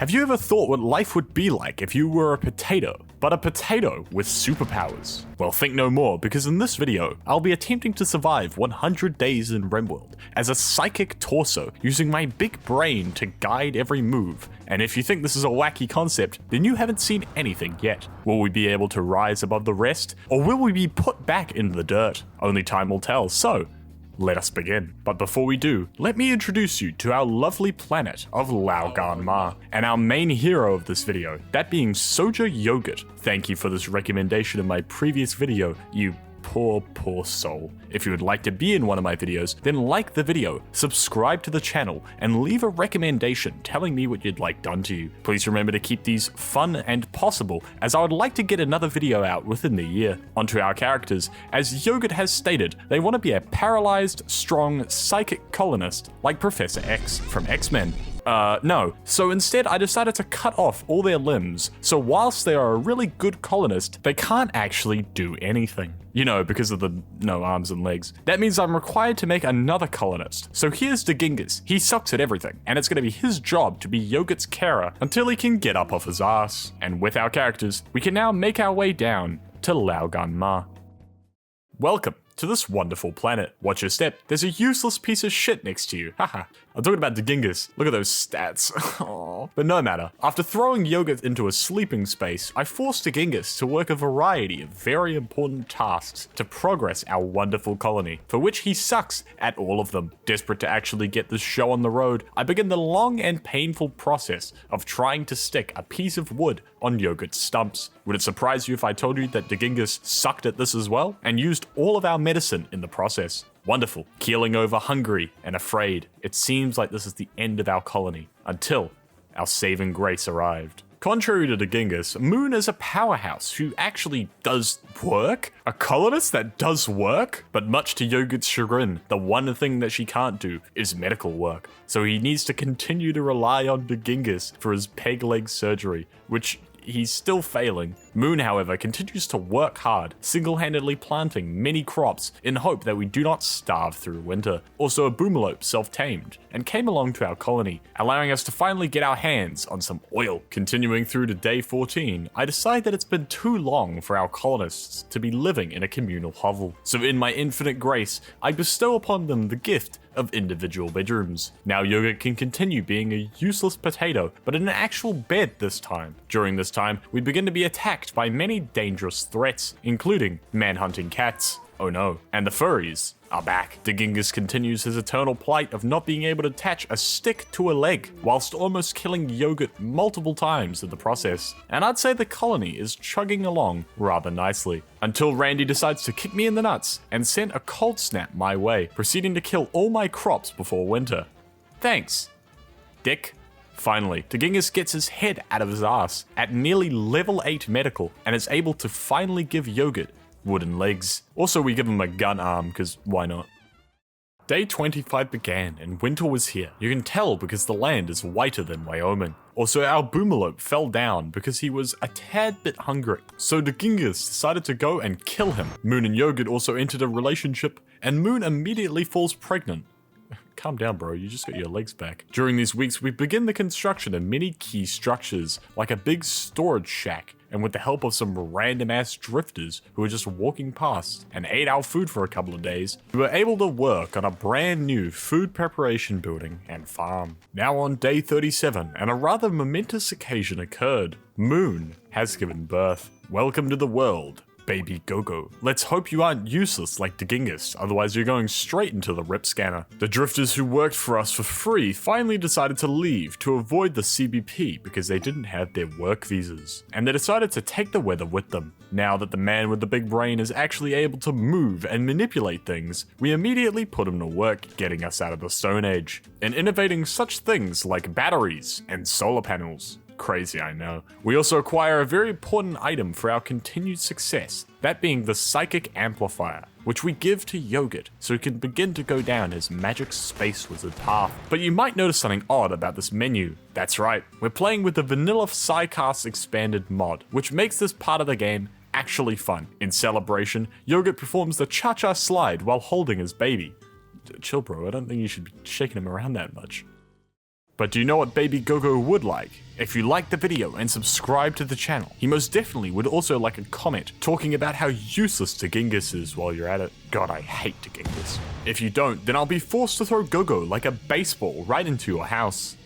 Have you ever thought what life would be like if you were a potato, but a potato with superpowers? Well, think no more, because in this video, I'll be attempting to survive 100 days in Rimworld as a psychic torso using my big brain to guide every move. And if you think this is a wacky concept, then you haven't seen anything yet. Will we be able to rise above the rest, or will we be put back into the dirt? Only time will tell, so let us begin. But before we do, let me introduce you to our lovely planet of Laogan, and our main hero of this video, that being Soja Yogurt. Thank you for this recommendation in my previous video, you poor soul. If you would like to be in one of my videos, then like the video, subscribe to the channel, and leave a recommendation telling me what you'd like done to you. Please remember to keep these fun and possible, as I would like to get another video out within the year. Onto our characters. As Yogurt has stated, they want to be a paralyzed, strong, psychic colonist like Professor X from X-Men. No. So instead, I decided to cut off all their limbs, so whilst they are a really good colonist, they can't actually do anything. You know, because of the no arms and legs. That means I'm required to make another colonist. So here's Dingus. He sucks at everything, and it's gonna be his job to be Yogurt's carer until he can get up off his ass. And with our characters, we can now make our way down to Laogan. Welcome to this wonderful planet. Watch your step, there's a useless piece of shit next to you. Haha. I'm talking about Dingus. Look at those stats. Aww. But no matter. After throwing Yogurt into a sleeping space, I forced Dingus to work a variety of very important tasks to progress our wonderful colony, for which he sucks at all of them. Desperate to actually get this show on the road, I begin the long and painful process of trying to stick a piece of wood on Yogurt's stumps. Would it surprise you if I told you that Dingus sucked at this as well, and used all of our medicine in the process? Wonderful. Keeling over hungry and afraid, it seems like this is the end of our colony, until our saving grace arrived. Contrary to Dingus, Moon is a powerhouse who actually does work? A colonist that does work? But much to Yogurt's chagrin, the one thing that she can't do is medical work. So he needs to continue to rely on Dingus for his peg leg surgery, which he's still failing. Moon, however, continues to work hard, single-handedly planting many crops in hope that we do not starve through winter. Also, a boomalope self-tamed and came along to our colony, allowing us to finally get our hands on some oil. Continuing through to day 14, I decide that it's been too long for our colonists to be living in a communal hovel. So in my infinite grace, I bestow upon them the gift of individual bedrooms. Now Yogurt can continue being a useless potato, but in an actual bed this time. During this time, we begin to be attacked by many dangerous threats, including man-hunting cats. Oh no. And the furries are back. Dingus continues his eternal plight of not being able to attach a stick to a leg, whilst almost killing Yogurt multiple times in the process. And I'd say the colony is chugging along rather nicely, until Randy decides to kick me in the nuts and send a cold snap my way, proceeding to kill all my crops before winter. Thanks, Dick. Finally, Dingus gets his head out of his ass at nearly level 8 medical and is able to finally give Yogurt wooden legs. Also, we give him a gun arm, because why not? Day 25 began and winter was here. You can tell because the land is whiter than Wyoming. Also, our boomalope fell down because he was a tad bit hungry. So Dingus decided to go and kill him. Moon and Yogurt also entered a relationship, and Moon immediately falls pregnant. Calm down, bro, you just got your legs back. During these weeks, we begin the construction of many key structures, like a big storage shack, and with the help of some random ass drifters who were just walking past and ate our food for a couple of days, we were able to work on a brand new food preparation building and farm. Now on day 37, and a rather momentous occasion occurred. Moon has given birth. Welcome to the world, baby Go-Go. Let's hope you aren't useless like Dingus, otherwise you're going straight into the rip scanner. The drifters who worked for us for free finally decided to leave to avoid the CBP because they didn't have their work visas, and they decided to take the weather with them. Now that the man with the big brain is actually able to move and manipulate things, we immediately put him to work getting us out of the Stone Age, and innovating such things like batteries and solar panels. Crazy, I know. We also acquire a very important item for our continued success, that being the Psychic Amplifier, which we give to Yogurt so he can begin to go down his magic space wizard path. But you might notice something odd about this menu. That's right, we're playing with the Vanilla Psycast Expanded mod, which makes this part of the game actually fun. In Celebration, Yogurt performs the cha-cha slide while holding his baby. Chill, bro, I don't think you should be shaking him around that much. But do you know what Baby Gogo would like? If you like the video and subscribe to the channel, he most definitely would also like a comment talking about how useless Genghis is while you're at it. God, I hate Genghis. If you don't, then I'll be forced to throw Gogo like a baseball right into your house.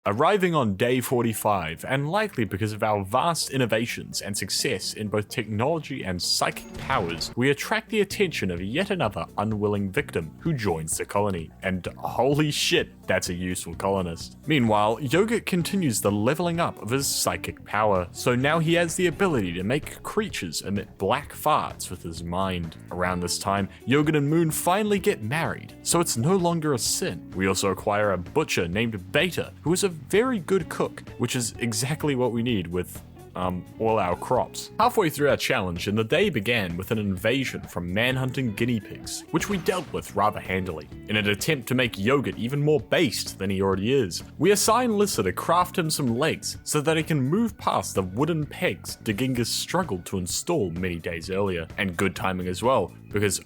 Arriving on day 45, and likely because of our vast innovations and success in both technology and psychic powers, we attract the attention of yet another unwilling victim who joins the colony. And holy shit, that's a useful colonist. Meanwhile, Yogurt continues the leveling up of his psychic power, so now he has the ability to make creatures emit black farts with his mind. Around this time, Yogurt and Moon finally get married, so it's no longer a sin. We also acquire a butcher named Beta, who is a very good cook, which is exactly what we need with all our crops. Halfway through our challenge, and the day began with an invasion from man-hunting guinea pigs, which we dealt with rather handily. In an attempt to make Yogurt even more based than he already is, we assign Lissa to craft him some legs so that he can move past the wooden pegs Genghis struggled to install many days earlier. And good timing as well, because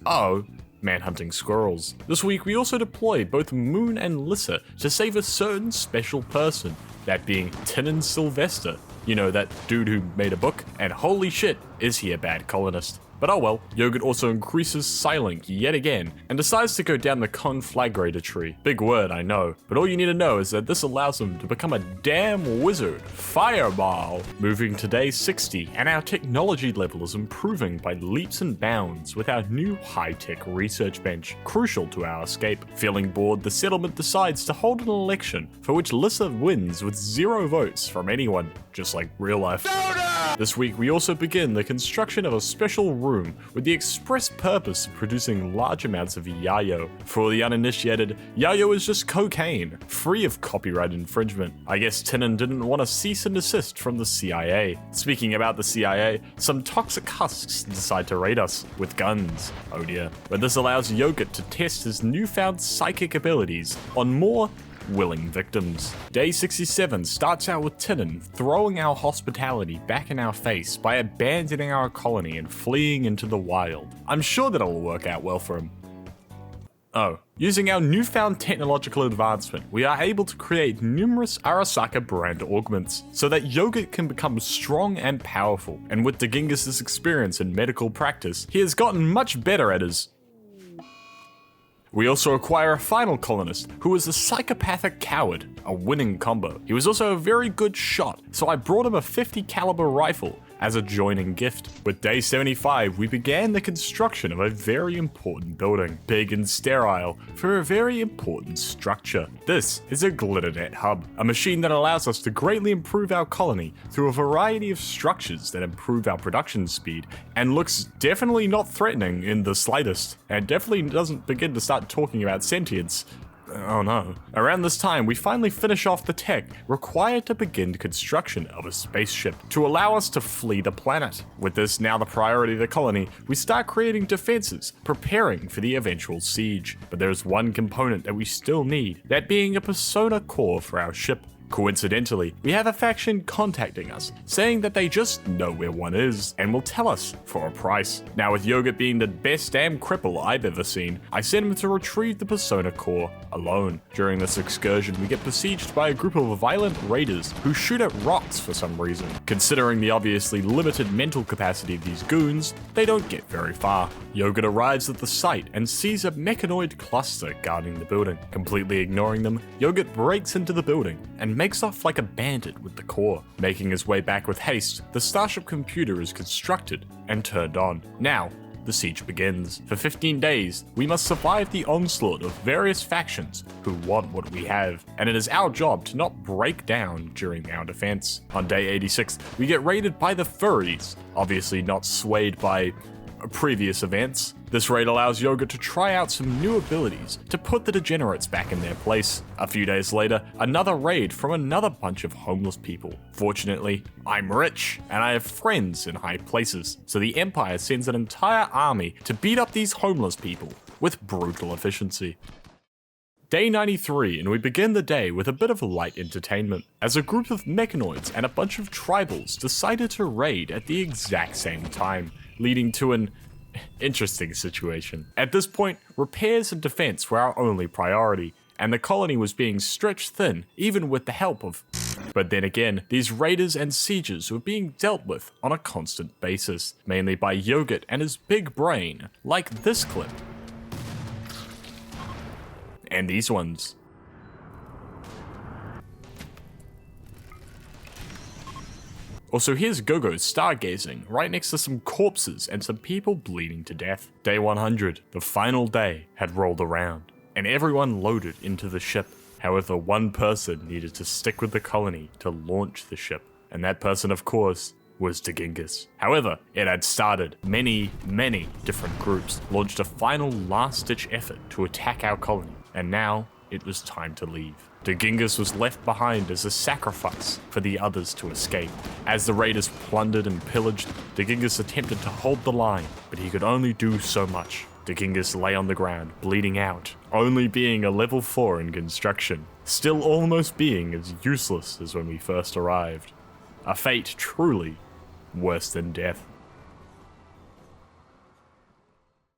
man-hunting squirrels. This week we also deployed both Moon and Lissa to save a certain special person, that being Tinnen Sylvester. You know, that dude who made a book, and holy shit, is he a bad colonist. But oh well. Yogurt also increases Psylink yet again, and decides to go down the Conflagrator tree. Big word, I know, but all you need to know is that this allows him to become a damn wizard. Fireball! Moving to day 60, and our technology level is improving by leaps and bounds with our new high-tech research bench, crucial to our escape. Feeling bored, the settlement decides to hold an election, for which Lissa wins with 0 votes from anyone, just like real life. This week we also begin the construction of a special room with the express purpose of producing large amounts of yayo. For the uninitiated, yayo is just cocaine, free of copyright infringement. I guess Tinnen didn't want to cease and desist from the CIA. Speaking about the CIA, some toxic husks decide to raid us with guns. Oh dear. But this allows Yogurt to test his newfound psychic abilities on more willing victims. Day 67 starts out with Tinnen throwing our hospitality back in our face by abandoning our colony and fleeing into the wild. I'm sure that it'll work out well for him. Using our newfound technological advancement, we are able to create numerous Arasaka brand augments so that Yogurt can become strong and powerful. And with Genghis' experience in medical practice, he has gotten much better at his. We also acquire a final colonist, who is a psychopathic coward, a winning combo. He was also a very good shot, so I brought him a 50 caliber rifle as a joining gift. With day 75, we began the construction of a very important building, big and sterile, for a very important structure. This is a Glitternet hub, a machine that allows us to greatly improve our colony through a variety of structures that improve our production speed, and looks definitely not threatening in the slightest, and definitely doesn't begin to start talking about sentience. Oh no. Around this time, we finally finish off the tech required to begin construction of a spaceship to allow us to flee the planet. With this now the priority of the colony, we start creating defenses, preparing for the eventual siege. But there's one component that we still need, that being a persona core for our ship. Coincidentally, we have a faction contacting us, saying that they just know where one is, and will tell us for a price. Now with Yogurt being the best damn cripple I've ever seen, I send him to retrieve the Persona Core alone. During this excursion, we get besieged by a group of violent raiders who shoot at rocks for some reason. Considering the obviously limited mental capacity of these goons, they don't get very far. Yogurt arrives at the site and sees a mechanoid cluster guarding the building. Completely ignoring them, Yogurt breaks into the building and makes off like a bandit with the core. Making his way back with haste, the Starship computer is constructed and turned on. Now, the siege begins. For 15 days, we must survive the onslaught of various factions who want what we have, and it is our job to not break down during our defense. On day 86, we get raided by the Furries, obviously not swayed by previous events. This raid allows Yogurt to try out some new abilities to put the degenerates back in their place. A few days later, another raid from another bunch of homeless people. Fortunately, I'm rich, and I have friends in high places, so the Empire sends an entire army to beat up these homeless people with brutal efficiency. Day 93, and we begin the day with a bit of light entertainment, as a group of mechanoids and a bunch of tribals decided to raid at the exact same time, leading to an interesting situation. At this point, repairs and defense were our only priority, and the colony was being stretched thin even with the help of... But then again, these raiders and sieges were being dealt with on a constant basis, mainly by Yogurt and his big brain, like this clip. And these ones. Also, here's Gogo stargazing right next to some corpses and some people bleeding to death. Day 100, the final day, had rolled around, and everyone loaded into the ship. However, one person needed to stick with the colony to launch the ship, and that person, of course, was Genghis. However, it had started. Many different groups launched a final last-ditch effort to attack our colony, and now it was time to leave. Genghis was left behind as a sacrifice for the others to escape. As the raiders plundered and pillaged, Genghis attempted to hold the line, but he could only do so much. Genghis lay on the ground, bleeding out, only being a level 4 in construction, still almost being as useless as when we first arrived. A fate truly worse than death.